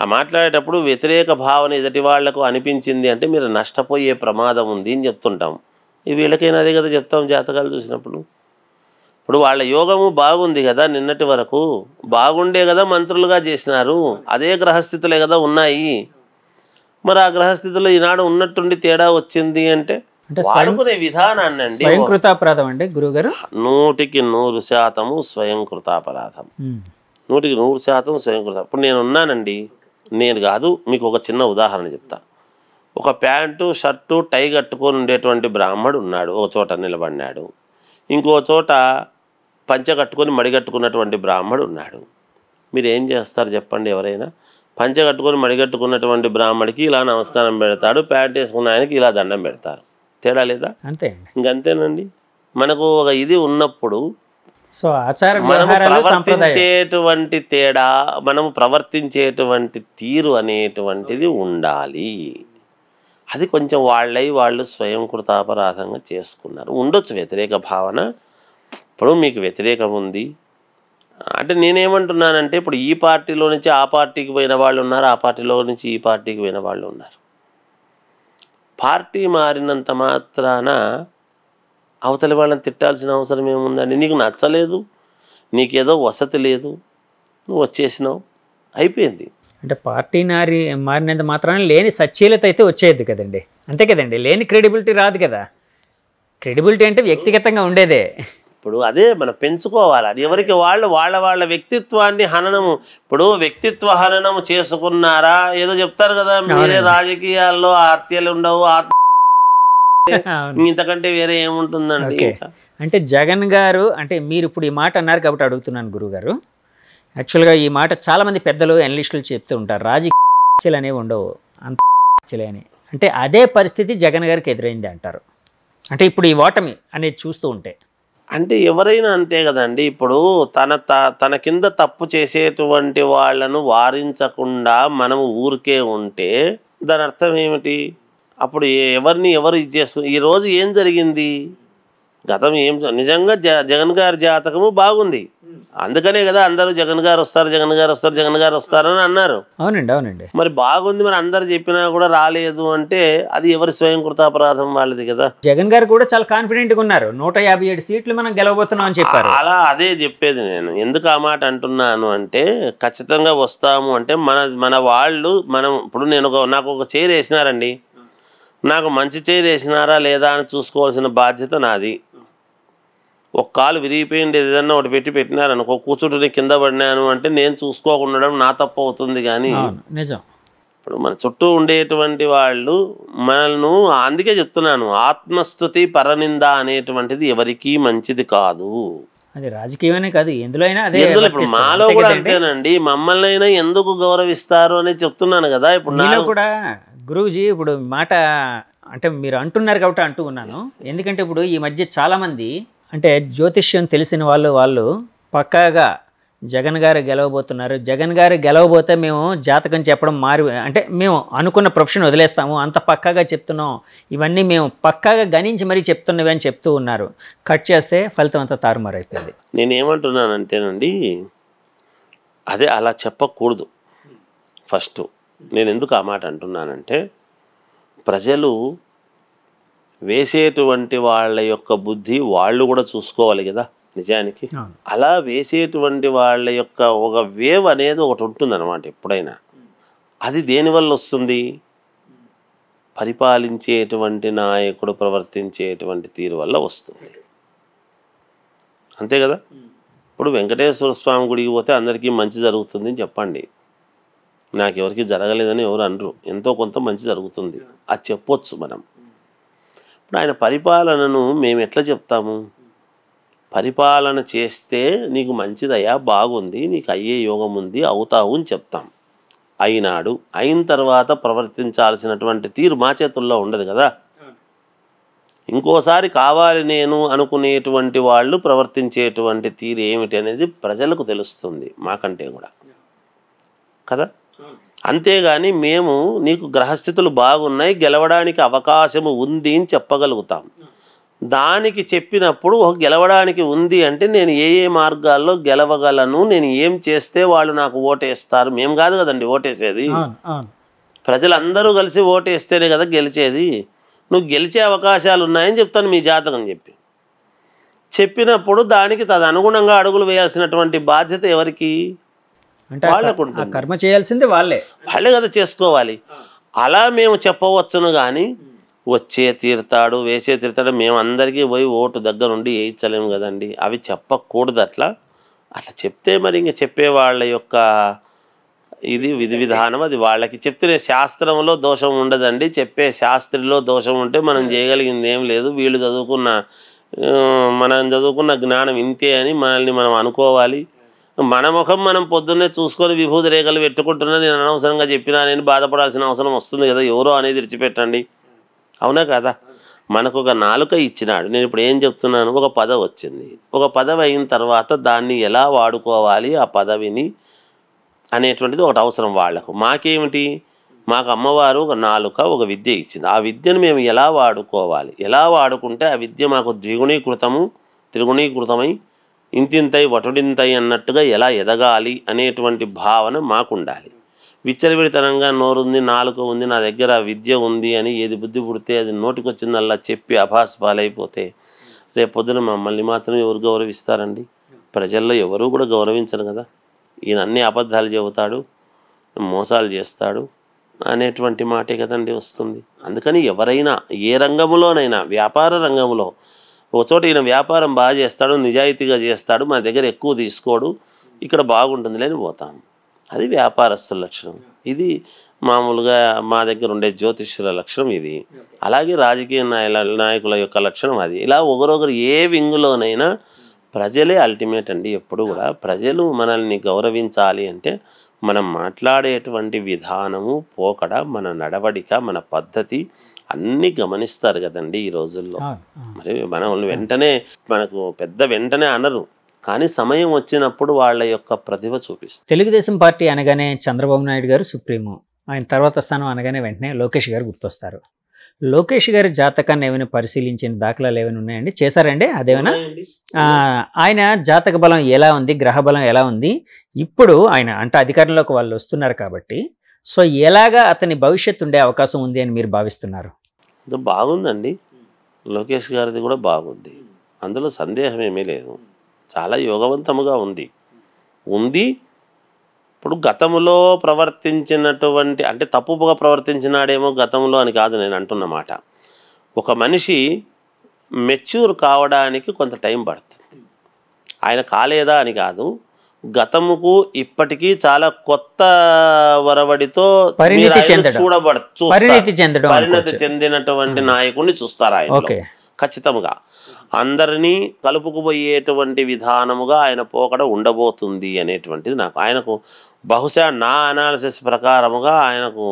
ఆ మాట్లాడేటప్పుడు వ్యతిరేక భావన ఎదుటి వాళ్లకు అనిపించింది అంటే మీరు నష్టపోయే ప్రమాదం ఉంది అని చెప్తుంటాం. వీళ్ళకైనా అదే కదా చెప్తాం జాతకాలు చూసినప్పుడు. ఇప్పుడు వాళ్ళ యోగము బాగుంది కదా, నిన్నటి వరకు బాగుండే కదా మంత్రులుగా చేసినారు, అదే గ్రహస్థితులే కదా ఉన్నాయి. మరి ఆ గ్రహస్థితుల్లో ఈనాడు ఉన్నట్టుండి తేడా వచ్చింది అంటే వాడుకునే విధానాన్ని అండి. స్వయంకృతాపరాధం అండి గురువుగారు. 100% స్వయంకృతాపరాధం, 100% స్వయంకృత. ఇప్పుడు నేను ఉన్నానండి, నేను కాదు, మీకు ఒక చిన్న ఉదాహరణ చెప్తా. ఒక ప్యాంటు షర్టు టై కట్టుకొని ఉండేటువంటి బ్రాహ్మడు ఉన్నాడు, ఒక చోట నిలబడినాడు. ఇంకో చోట పంచె కట్టుకొని మడిగట్టుకున్నటువంటి బ్రాహ్మడు ఉన్నాడు. మీరు ఏం చేస్తారు చెప్పండి? ఎవరైనా పంచె కట్టుకొని మడిగట్టుకున్నటువంటి బ్రాహ్మడికి ఇలా నమస్కారం పెడతాడు, ప్యాంట్ వేసుకున్న ఆయనకి ఇలా దండం పెడతారు. తేడా లేదా? అంతే, ఇంకంతేనండి. మనకు ఒక ఇది ఉన్నప్పుడు సో ఆచార మనము ప్రవర్తించేటువంటి తేడా, మనము ప్రవర్తించేటువంటి తీరు అనేటువంటిది ఉండాలి. అది కొంచెం వాళ్ళు స్వయంకృతాపరాధంగా చేసుకున్నారు. ఉండొచ్చు వ్యతిరేక భావన. ఇప్పుడు మీకు వ్యతిరేకం ఉంది అంటే నేనేమంటున్నానంటే, ఇప్పుడు ఈ పార్టీలో నుంచి ఆ పార్టీకి పోయిన వాళ్ళు ఉన్నారు, ఆ పార్టీలో నుంచి ఈ పార్టీకి పోయిన వాళ్ళు ఉన్నారు. పార్టీ మారినంత మాత్రాన అవతలి వాళ్ళని తిట్టాల్సిన అవసరం ఏముందండి? నీకు నచ్చలేదు, నీకేదో వసతి లేదు, నువ్వు వచ్చేసినావు, అయిపోయింది. అంటే పార్టీ మారినంత మాత్రాన లేని సచ్ఛీలత అయితే వచ్చేది కదండి. అంతే కదండి, లేని క్రెడిబిలిటీ రాదు కదా. క్రెడిబిలిటీ అంటే వ్యక్తిగతంగా ఉండేదే. ఇప్పుడు అదే మనం పెంచుకోవాలి. అది ఎవరికి వాళ్ళ వ్యక్తిత్వాన్ని హననము. ఇప్పుడు వ్యక్తిత్వ హననము చేసుకున్నారా ఏదో చెప్తారు కదా, మీరే రాజకీయాల్లో హత్యలు ఉండవు, ఇంతకంటే వేరే ఏముంటుందండి. అంటే జగన్ గారు, అంటే మీరు ఇప్పుడు ఈ మాట అన్నారు కాబట్టి అడుగుతున్నాను గురువుగారు. యాక్చువల్గా ఈ మాట చాలామంది పెద్దలు అనలిస్టులు చెప్తూ ఉంటారు, రాజకీయాలు అనేవి ఉండవు అంత అని. అంటే అదే పరిస్థితి జగన్ గారికి ఎదురైంది అంటారు. అంటే ఇప్పుడు ఈ ఓటమి అనేది చూస్తూ ఉంటే అంటే ఎవరైనా అంతే కదండి. ఇప్పుడు తన కింద తప్పు చేసేటువంటి వాళ్ళను వారించకుండా మనం ఊరికే ఉంటే దాని అర్థం ఏమిటి? అప్పుడు ఎవరిని ఎవరు ఇది చేసుకుని ఈరోజు ఏం జరిగింది? గతం నిజంగా జగన్ గారి జాతకము బాగుంది, అందుకనే కదా అందరూ జగన్ గారు వస్తారు జగన్ గారు వస్తారు జగన్ గారు వస్తారు అని అన్నారు. అవునండి, అవునండి. మరి బాగుంది, మరి అందరు చెప్పినా కూడా రాలేదు అంటే అది ఎవరి స్వయంకృతాపరాధం వాళ్ళది కదా. జగన్ గారు కూడా చాలా కాన్ఫిడెంట్గా ఉన్నారు, 157 సీట్లు మనం గెలవబోతున్నాం అని చెప్పారు. అలా అదే చెప్పేది నేను. ఎందుకు ఆ మాట అంటున్నాను అంటే, ఖచ్చితంగా వస్తాము అంటే మన వాళ్ళు ఇప్పుడు నాకు ఒక చైర్ వేసినారండి, నాకు మంచి చైర్ వేసినారా లేదా అని చూసుకోవాల్సిన బాధ్యత నాది. ఒక కాలు విరిగిపోయింది, ఏదన్నా ఒకటి పెట్టినారనుకో, కూర్చుంటే కింద పడినాను అంటే నేను చూసుకోకుండా నా తప్పు అవుతుంది. కానీ నిజం, ఇప్పుడు మన చుట్టూ ఉండేటువంటి వాళ్ళు మనల్ని, అందుకే చెప్తున్నాను, ఆత్మస్తుతి పరనింద అనేటువంటిది ఎవరికీ మంచిది కాదు. అది రాజకీయమనే కాదు, ఎందులో అయినా అదే ఎందులో ఇప్పుడు వర్తిస్తుంది. మాలో అంతే కూడా కదండి. అంతేనండి. మమ్మల్ని అయినా ఎందుకు గౌరవిస్తారు అని చెప్తున్నాను కదా. ఇప్పుడు మీలో కూడా గురూజీ ఇప్పుడు మాట అంటే మీరు అంటున్నారు కాబట్టి అంటూ ఉన్నాను. ఎందుకంటే ఇప్పుడు ఈ మధ్య చాలామంది అంటే జ్యోతిష్యం తెలిసిన వాళ్ళు పక్కాగా జగన్ గారు గెలవబోతున్నారు, జగన్ గారు గెలవబోతే మేము జాతకం చెప్పడం అంటే మేము అనుకున్న ప్రొఫెషన్ వదిలేస్తాము, అంత పక్కాగా చెప్తున్నాం, ఇవన్నీ మేము పక్కాగా గణించి మరీ చెప్తున్నవి అని చెప్తూ ఉన్నారు. కట్ చేస్తే ఫలితం అంతా తారుమారు అయిపోయింది. నేనేమంటున్నానంటేనండి, అదే అలా చెప్పకూడదు. ఫస్ట్ నేను ఎందుకు ఆ మాట అంటున్నానంటే, ప్రజలు వేసేటువంటి వాళ్ళ యొక్క బుద్ధి వాళ్ళు కూడా చూసుకోవాలి కదా. నిజానికి అలా వేసేటువంటి వాళ్ళ యొక్క ఒక వేవ్ అనేది ఒకటి ఉంటుందన్నమాట ఎప్పుడైనా. అది దేనివల్ల వస్తుంది? పరిపాలించేటువంటి నాయకుడు ప్రవర్తించేటువంటి తీరు వల్ల వస్తుంది, అంతే కదా. ఇప్పుడు వెంకటేశ్వర స్వామి గుడికి పోతే అందరికీ మంచి జరుగుతుంది అని చెప్పండి, నాకెవరికి జరగలేదని ఎవరు అనరు, ఎంతో కొంత మంచి జరుగుతుంది అది చెప్పొచ్చు మనం. ఇప్పుడు ఆయన పరిపాలనను మేము ఎట్లా చెప్తాము? పరిపాలన చేస్తే నీకు మంచిదయ్యా, బాగుంది, నీకు అయ్యే యోగం ఉంది, అవుతావు అని చెప్తాం. అయినాడు, అయిన తర్వాత ప్రవర్తించాల్సినటువంటి తీరు మా చేతుల్లో ఉండదు కదా. ఇంకోసారి కావాలి నేను అనుకునేటువంటి వాళ్ళు ప్రవర్తించేటువంటి తీరు ఏమిటి అనేది ప్రజలకు తెలుస్తుంది, మాకంటే కూడా కదా. అంతేగాని మేము నీకు గ్రహస్థితులు బాగున్నాయి, గెలవడానికి అవకాశము ఉంది అని చెప్పగలుగుతాం. దానికి చెప్పినప్పుడు గెలవడానికి ఉంది అంటే నేను ఏ ఏ మార్గాల్లో గెలవగలను, నేను ఏం చేస్తే వాళ్ళు నాకు ఓటేస్తారు. మేము కాదు కదండి ఓటేసేది, ప్రజలందరూ కలిసి ఓటేస్తేనే కదా గెలిచేది. నువ్వు గెలిచే అవకాశాలు ఉన్నాయని చెప్తాను మీ జాతకం చెప్పినప్పుడు దానికి తదనుగుణంగా అడుగులు వేయాల్సినటువంటి బాధ్యత ఎవరికి? అంటే కర్మ చేయాల్సింది వాళ్ళే కదా చేసుకోవాలి. అలా మేము చెప్పవచ్చును కానీ వచ్చే తీరుతాడు వేసే తీరుతాడు మేము అందరికీ పోయి ఓటు దగ్గర ఉండి వేయించలేము కదండి. అవి చెప్పకూడదు. అట్లా చెప్తే మరి ఇంక చెప్పే వాళ్ళ యొక్క ఇది విధి విధానం, అది వాళ్ళకి చెప్తే శాస్త్రంలో దోషం ఉండదండి. చెప్పే శాస్త్రిలో దోషం ఉంటే మనం చేయగలిగింది ఏం లేదు. వీళ్ళు మనం చదువుకున్న జ్ఞానం ఇంతే అని మనల్ని మనం అనుకోవాలి. మన ముఖం మనం పొద్దున్నే చూసుకొని విభూతి రేఖలు పెట్టుకుంటున్నా నేను అనవసరంగా చెప్పినా నేను బాధపడాల్సిన అవసరం వస్తుంది కదా. ఎవరో అనేది విడిచిపెట్టండి, అవునా కదా. మనకు ఒక నాలుక ఇచ్చినాడు. నేను ఇప్పుడు ఏం చెప్తున్నాను, ఒక పదవి వచ్చింది. ఒక పదవి అయిన తర్వాత దాన్ని ఎలా వాడుకోవాలి, ఆ పదవిని అనేటువంటిది ఒకటి అవసరం వాళ్ళకు. మాకేమిటి, మాకు అమ్మవారు ఒక నాలుక ఒక విద్య ఇచ్చింది. ఆ విద్యను మేము ఎలా వాడుకోవాలి, ఎలా వాడుకుంటే ఆ విద్య మాకు త్రిగుణీకృతమై ఇంతింతై వటుడింతై అన్నట్టుగా ఎలా ఎదగాలి అనేటువంటి భావన మాకు ఉండాలి. విచ్చలవిడితనంగా నోరుంది, నాలుక ఉంది, నా దగ్గర విద్య ఉంది అని ఏది బుద్ధి పుడితే అది నోటికొచ్చిందల్లా చెప్పి అభాస్పాలైపోతే రేపొద్దున మమ్మల్ని మాత్రం ఎవరు గౌరవిస్తారండి? ప్రజల్లో ఎవరూ కూడా గౌరవించరు కదా. ఈయన అన్ని అబద్ధాలు చెబుతాడు, మోసాలు చేస్తాడు అనేటువంటి మాటే కదండి వస్తుంది. అందుకని ఎవరైనా ఏ రంగంలోనైనా, వ్యాపార రంగంలో ఒక చోట ఈయన వ్యాపారం బాగా చేస్తాడు, నిజాయితీగా చేస్తాడు, మా దగ్గర ఎక్కువ తీసుకోడు, ఇక్కడ బాగుంటుంది లేని పోతాము. అది వ్యాపారస్తుల లక్షణం. ఇది మామూలుగా మా దగ్గర ఉండే జ్యోతిష్యుల లక్షణం ఇది. అలాగే రాజకీయ నాయకుల యొక్క లక్షణం అది. ఇలా ఒకరొకరు ఏ వింగులోనైనా ప్రజలే అల్టిమేట్ అండి. ఎప్పుడు కూడా ప్రజలు మనల్ని గౌరవించాలి అంటే మనం మాట్లాడేటువంటి విధానము, పోకడ, మన నడవడిక, మన పద్ధతి అన్నీ గమనిస్తారు కదండి ఈ రోజుల్లో. మరి మనం మనకు వెంటనే అనరు, కానీ సమయం వచ్చినప్పుడు వాళ్ళ యొక్క ప్రతిభ చూపిస్తారు. తెలుగుదేశం పార్టీ అనగానే చంద్రబాబు నాయుడు గారు సుప్రీము, ఆయన తర్వాత స్థానం అనగానే వెంటనే లోకేష్ గారు గుర్తొస్తారు. లోకేష్ గారి జాతకాన్ని ఏమైనా పరిశీలించిన దాఖలాలు ఏమైనా ఉన్నాయండి? చేశారండి అదేమైనా? ఆయన జాతక బలం ఎలా ఉంది, గ్రహ బలం ఎలా ఉంది? ఇప్పుడు ఆయన అంటే అధికారంలోకి వాళ్ళు వస్తున్నారు కాబట్టి సో ఎలాగా అతని భవిష్యత్తు ఉండే అవకాశం ఉంది అని మీరు భావిస్తున్నారు? బాగుందండి, లోకేష్ గారిది కూడా బాగుంది, అందులో సందేహం ఏమీ లేదు. చాలా యోగవంతముగా ఉంది. ఇప్పుడు గతంలో ప్రవర్తించినటువంటి అంటే తప్పుగా ప్రవర్తించినాడేమో గతంలో అని కాదు నేను అంటున్నమాట. ఒక మనిషి మెచ్యూర్ కావడానికి కొంత టైం పడుతుంది. ఆయన కాలేదా అని కాదు, గతముకు ఇప్పటికీ చాలా కొత్త వరవడితో పరిణితి చెందడం పరిణతి చెందినటువంటి నాయకుడిని చూస్తారు ఆయన. ఖచ్చితంగా అందరినీ కలుపుకుపోయేటువంటి విధానముగా ఆయన పోకడ ఉండబోతుంది అనేటువంటిది నాకు. ఆయనకు బహుశా నా అనాలిసిస్ ప్రకారముగా ఆయనకు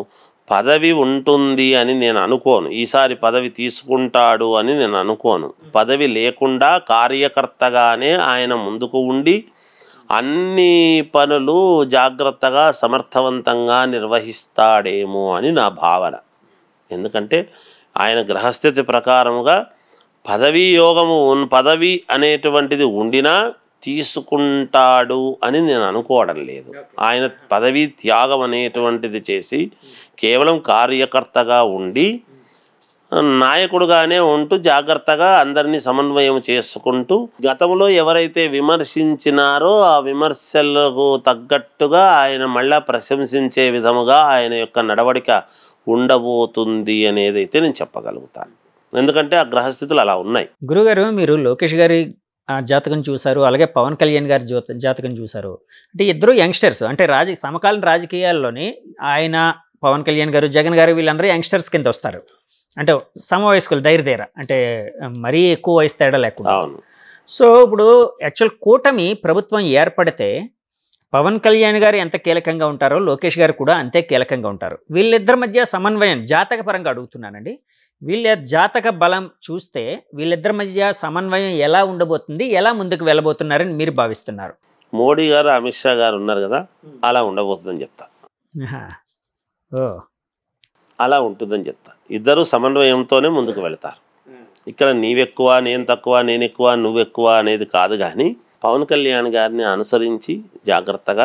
పదవి ఉంటుంది అని నేను అనుకోను. ఈసారి పదవి తీసుకుంటాడు అని నేను అనుకోను. పదవి లేకుండా కార్యకర్తగానే ఆయన ముందుకు ఉండి అన్ని పనులు జాగ్రత్తగా సమర్థవంతంగా నిర్వహిస్తాడేమో అని నా భావన. ఎందుకంటే ఆయన గ్రహస్థితి ప్రకారముగా పదవీ యోగము పదవి అనేటువంటిది ఉండినా తీసుకుంటాడు అని నేను అనుకోవడం లేదు. ఆయన పదవీ త్యాగం అనేటువంటిది చేసి కేవలం కార్యకర్తగా ఉండి నాయకుడుగానే ఉంటూ జాగ్రత్తగా అందరినీ సమన్వయం చేసుకుంటూ గతంలో ఎవరైతే విమర్శించినారో ఆ విమర్శలకు తగ్గట్టుగా ఆయన మళ్ళా ప్రశంసించే విధముగా ఆయన యొక్క నడవడిక ఉండబోతుంది అనేది అయితే నేను చెప్పగలుగుతాను. ఎందుకంటే ఆ గ్రహస్థితులు అలా ఉన్నాయి. గురుగారు, మీరు లోకేష్ గారి జాతకం చూశారు, అలాగే పవన్ కళ్యాణ్ గారి జాతకం చూశారు. అంటే ఇద్దరు యంగ్స్టర్స్, అంటే సమకాలీన రాజకీయాల్లోని ఆయన, పవన్ కళ్యాణ్ గారు, జగన్ గారు వీళ్ళందరూ యంగ్స్టర్స్ కింద వస్తారు. అంటే సమవయస్కులు ధైర్య అంటే మరీ ఎక్కువ వయసు తేడా లేకుండా. సో ఇప్పుడు యాక్చువల్ కూటమి ప్రభుత్వం ఏర్పడితే పవన్ కళ్యాణ్ గారు ఎంత కీలకంగా ఉంటారో లోకేష్ గారు కూడా అంతే కీలకంగా ఉంటారు. వీళ్ళిద్దరి మధ్య సమన్వయం జాతక పరంగా అడుగుతున్నానండి. వీళ్ళ జాతక బలం చూస్తే వీళ్ళిద్దరి మధ్య సమన్వయం ఎలా ఉండబోతుంది, ఎలా ముందుకు వెళ్ళబోతున్నారని మీరు భావిస్తున్నారు? మోడీ గారు, అమిత్ షా గారు ఉన్నారు కదా, అలా ఉండబోతుందని చెప్తా. అలా ఉంటుందని చెప్తా. ఇద్దరు సమన్వయంతోనే ముందుకు వెళతారు. ఇక్కడ నీవెక్కువ, నేను తక్కువ, నేను ఎక్కువ, నువ్వెక్కువ అనేది కాదు. కానీ పవన్ కళ్యాణ్ గారిని అనుసరించి జాగ్రత్తగా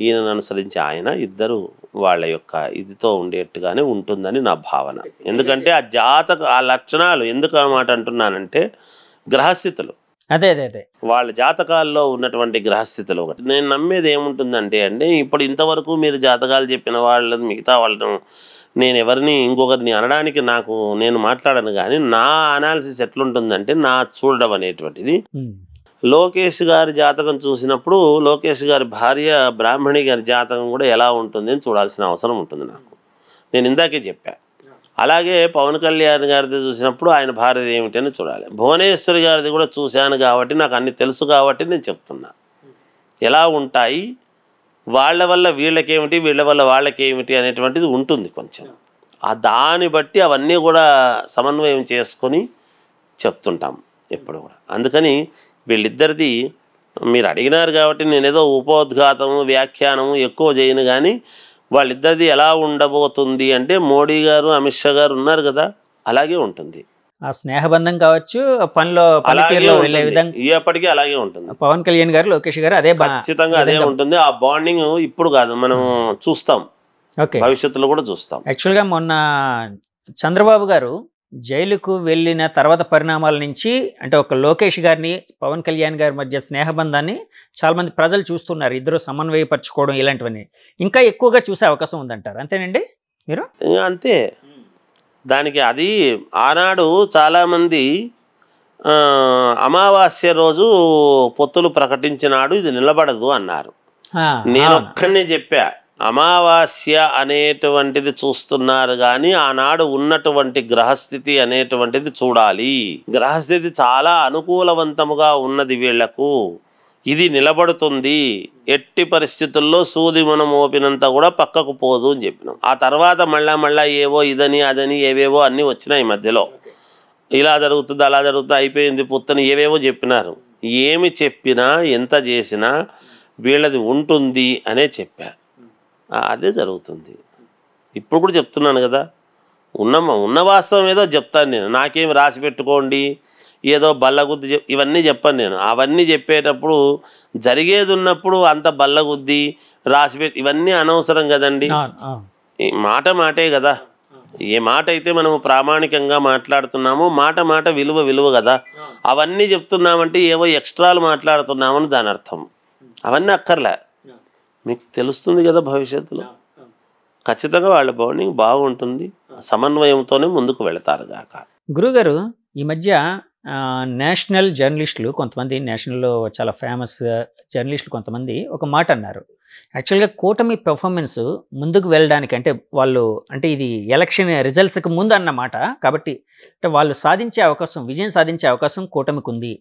ఈయనను అనుసరించి ఆయన, ఇద్దరు వాళ్ళ యొక్క ఇదితో ఉండేట్టుగానే ఉంటుందని నా భావన. ఎందుకంటే ఆ లక్షణాలు ఎందుకు అన్నమాట అంటున్నానంటే గ్రహస్థితులు, అదే అదే అదే వాళ్ళ జాతకాల్లో ఉన్నటువంటి గ్రహస్థితులు. ఒకటి నేను నమ్మేది ఏముంటుందంటే ఇప్పుడు ఇంతవరకు మీరు జాతకాలు చెప్పిన వాళ్ళని, మిగతా వాళ్ళను నేను ఎవరిని ఇంకొకరిని అనడానికి నేను మాట్లాడను. కానీ నా అనాలిసిస్ ఎట్లుంటుందంటే నా చూడడం అనేటువంటిది, లోకేష్ గారి జాతకం చూసినప్పుడు లోకేష్ గారి భార్య బ్రాహ్మణి గారి జాతకం కూడా ఎలా ఉంటుంది అని చూడాల్సిన అవసరం ఉంటుంది నాకు. నేను ఇందాకే చెప్పా. అలాగే పవన్ కళ్యాణ్ గారిది చూసినప్పుడు ఆయన భార్యది ఏమిటి అని చూడాలి. భువనేశ్వరి గారిది కూడా చూశాను కాబట్టి నాకు అన్ని తెలుసు కాబట్టి నేను చెప్తున్నా ఎలా ఉంటాయి, వాళ్ళ వల్ల వీళ్ళకేమిటి, వీళ్ళ వల్ల వాళ్ళకేమిటి అనేటువంటిది ఉంటుంది కొంచెం. దాన్ని బట్టి అవన్నీ కూడా సమన్వయం చేసుకొని చెప్తుంటాం ఎప్పుడు కూడా. అందుకని వీళ్ళిద్దరిది మీరు అడిగినారు కాబట్టి నేనేదో ఉపోద్ఘాతము వ్యాఖ్యానము ఎక్కువ చేయను. కానీ వాళ్ళిద్దరిది ఎలా ఉండబోతుంది అంటే మోడీ గారు, అమిత్ షా గారు ఉన్నారు కదా, అలాగే ఉంటుంది. ఆ స్నేహబంధం కావచ్చు, పనిలో పనితీరులో వెళ్ళే విధంగా ఎప్పటికీ అలాగే ఉంటుంది. పవన్ కళ్యాణ్ గారు, లోకేష్ గారు అదే ఖచ్చితంగా అదే ఉంటుంది. ఆ బాండింగ్ ఇప్పుడు కాదు, మనం చూస్తాం, భవిష్యత్తులో కూడా చూస్తాం. యాక్చువల్గా మొన్న చంద్రబాబు గారు జైలుకు వెళ్ళిన తర్వాత పరిణామాల నుంచి, అంటే ఒక లోకేష్ గారిని పవన్ కళ్యాణ్ గారి మధ్య స్నేహబంధాన్ని చాలామంది ప్రజలు చూస్తున్నారు. ఇద్దరు సమన్వయపరచుకోవడం ఇలాంటివన్నీ ఇంకా ఎక్కువగా చూసే అవకాశం ఉందంటారు, అంతేనండి మీరు? అంతే. దానికి అది ఆనాడు చాలామంది అమావాస్య రోజు పొత్తులు ప్రకటించినాడు, ఇది నిలబడదు అన్నారు. నేను ఒక్కనే చెప్పా, అమావాస్య అనేటువంటిది చూస్తున్నారు కానీ ఆనాడు ఉన్నటువంటి గ్రహస్థితి అనేటువంటిది చూడాలి. గ్రహస్థితి చాలా అనుకూలవంతముగా ఉన్నది వీళ్లకు, ఇది నిలబడుతుంది, ఎట్టి పరిస్థితుల్లో సూది మనం మోపినంత కూడా పక్కకు పోదు అని చెప్పినాం. ఆ తర్వాత మళ్ళా ఏవో ఇదని అదని ఏవేవో అన్నీ వచ్చినాయి మధ్యలో. ఇలా జరుగుతుంది, అలా జరుగుతుంది, అయిపోయింది పుత్తని ఏవేవో చెప్పినారు. ఏమి చెప్పినా ఎంత చేసినా వీళ్ళది ఉంటుంది అనే చెప్పా. అదే జరుగుతుంది. ఇప్పుడు కూడా చెప్తున్నాను కదా, ఉన్న వాస్తవం ఏదో చెప్తాను నేను. నాకేమి రాసి పెట్టుకోండి, ఏదో బల్లగుద్ది ఇవన్నీ చెప్పాను నేను. అవన్నీ చెప్పేటప్పుడు జరిగేది ఉన్నప్పుడు అంత బల్లగుద్ది రాసిపెట్టి ఇవన్నీ అనవసరం కదండి. మాటే కదా. ఏ మాట అయితే మనము ప్రామాణికంగా మాట్లాడుతున్నామో మాట విలువ కదా. అవన్నీ చెప్తున్నామంటే ఏవో ఎక్స్ట్రాలు మాట్లాడుతున్నామని దాని అర్థం. అవన్నీ అక్కర్లే, మీకు తెలుస్తుంది కదా భవిష్యత్తులో. ఖచ్చితంగా వాళ్ళ బాండింగ్ బాగుంటుంది, సమన్వయంతోనే ముందుకు వెళతారు గాక. గురుగారు, ఈ మధ్య నేషనల్ జర్నలిస్టులు కొంతమంది, నేషనల్లో చాలా ఫేమస్ జర్నలిస్టులు కొంతమంది ఒక మాట అన్నారు. యాక్చువల్గా కూటమి పెర్ఫార్మెన్స్ ముందుకు వెళ్ళడానికి, అంటే వాళ్ళు, అంటే ఇది ఎలక్షన్ రిజల్ట్స్కి ముందు అన్నమాట కాబట్టి, అంటే వాళ్ళు సాధించే అవకాశం, విజయం సాధించే అవకాశం కూటమికి ఉంది.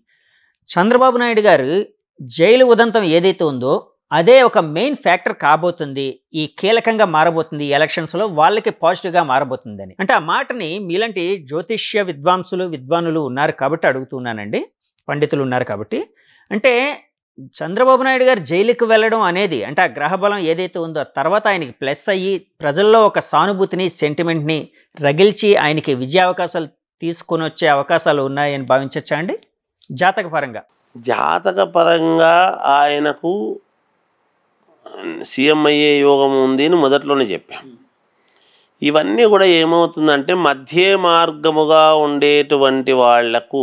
చంద్రబాబు నాయుడు గారు జైలు ఉదంతం ఏదైతే ఉందో అదే ఒక మెయిన్ ఫ్యాక్టర్ కాబోతుంది, ఈ కీలకంగా మారబోతుంది ఎలక్షన్స్లో, వాళ్ళకి పాజిటివ్గా మారబోతుందని. అంటే ఆ మాటని మీలాంటి జ్యోతిష్య విద్వానులు ఉన్నారు కాబట్టి అడుగుతున్నానండి, పండితులు ఉన్నారు కాబట్టి. అంటే చంద్రబాబు నాయుడు గారు జైలుకి వెళ్ళడం అనేది, అంటే ఆ గ్రహబలం ఏదైతే ఉందో తర్వాత ఆయనకి ప్లస్ అయ్యి ప్రజల్లో ఒక సానుభూతిని, సెంటిమెంట్ని రగిల్చి ఆయనకి విజయావకాశాలు తీసుకొని వచ్చే అవకాశాలు ఉన్నాయని భావించచ్చా అండి జాతకపరంగా? జాతకపరంగా ఆయనకు సీఎం అయ్యే యోగం ఉంది అని మొదట్లోనే చెప్పాం. ఇవన్నీ కూడా ఏమవుతుందంటే మధ్య మార్గముగా ఉండేటువంటి వాళ్లకు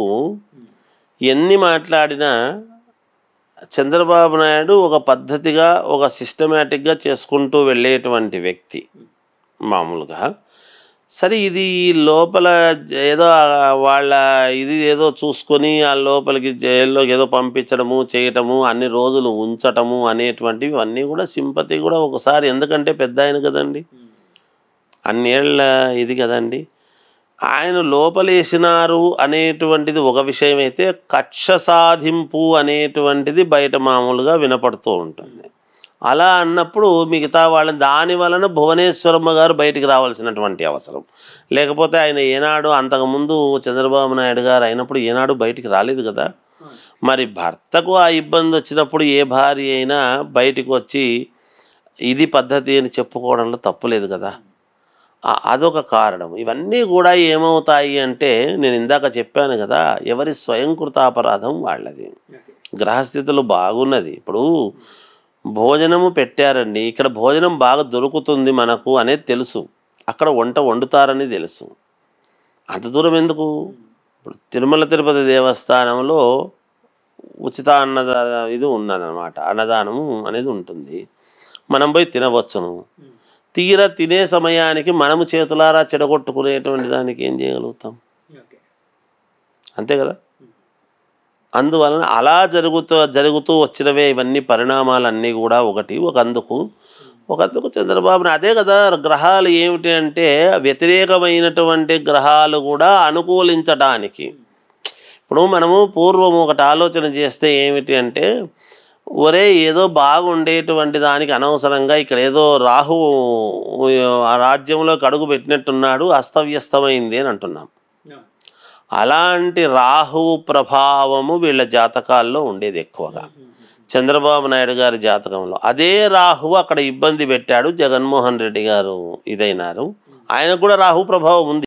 ఎన్ని మాట్లాడినా చంద్రబాబు నాయుడు ఒక పద్ధతిగా, ఒక సిస్టమేటిక్గా చేసుకుంటూ వెళ్ళేటువంటి వ్యక్తి మామూలుగా. సరే, ఇది లోపల ఏదో వాళ్ళ ఇది ఏదో చూసుకొని ఆ లోపలికి జైల్లోకి ఏదో పంపించడము, చేయటము, అన్ని రోజులు ఉంచటము అనేటువంటివి అన్నీ కూడా సింపతి కూడా ఒకసారి, ఎందుకంటే పెద్ద ఆయన కదండి, అన్నేళ్ల ఇది కదండి. ఆయన లోపలేసినారు అనేటువంటిది ఒక విషయం అయితే, కక్ష సాధింపు అనేటువంటిది బయట మామూలుగా వినపడుతూ ఉంటుంది. అలా అన్నప్పుడు మిగతా వాళ్ళని, దాని వలన భువనేశ్వరమ్మ గారు బయటికి రావాల్సినటువంటి అవసరం, లేకపోతే ఆయన ఏనాడు అంతకుముందు చంద్రబాబు నాయుడు గారు అయినప్పుడు ఏనాడు బయటికి రాలేదు కదా. మరి భర్తకు ఆ ఇబ్బంది వచ్చినప్పుడు ఏ భార్య అయినా బయటికి వచ్చి ఇది పద్ధతి అని చెప్పుకోవడంలో తప్పులేదు కదా. అదొక కారణం. ఇవన్నీ కూడా ఏమవుతాయి అంటే, నేను ఇందాక చెప్పాను కదా, ఎవరి స్వయంకృతాపరాధం వాళ్ళది. గ్రహస్థితులు బాగున్నది, ఇప్పుడు భోజనము పెట్టారండి, ఇక్కడ భోజనం బాగా దొరుకుతుంది మనకు అనేది తెలుసు, అక్కడ వంట వండుతారని తెలుసు, అంత దూరం ఎందుకు? ఇప్పుడు తిరుమల తిరుపతి దేవస్థానంలో ఉచిత ఇది ఉన్నదన్నమాట, అన్నదానము అనేది ఉంటుంది, మనం పోయి తినవచ్చును. తీరా తినే సమయానికి మనము చేతులారా చెడగొట్టుకునేటువంటి దానికి ఏం చేయగలుగుతాం? అంతే కదా. అందువలన అలా జరుగుతూ వచ్చినవే ఇవన్నీ పరిణామాలన్నీ కూడా. ఒకందుకు చంద్రబాబుని, అదే కదా గ్రహాలు ఏమిటి అంటే, వ్యతిరేకమైనటువంటి గ్రహాలు కూడా అనుకూలించడానికి. ఇప్పుడు మనము పూర్వం ఒకటి ఆలోచన చేస్తే ఏమిటి అంటే, ఒరే ఏదో బాగుండేటువంటి దానికి అనవసరంగా ఇక్కడ ఏదో రాహు ఆ రాజ్యంలోకి అడుగు పెట్టినట్టున్నాడు, అస్తవ్యస్తమైంది అని అంటున్నాం. అలాంటి రాహువు ప్రభావము వీళ్ళ జాతకాల్లో ఉండేది ఎక్కువగా. చంద్రబాబు నాయుడు గారి జాతకంలో అదే రాహువు అక్కడ ఇబ్బంది పెట్టాడు. జగన్మోహన్ రెడ్డి గారు ఇదైనారు, ఆయనకు కూడా రాహు ప్రభావం ఉంది.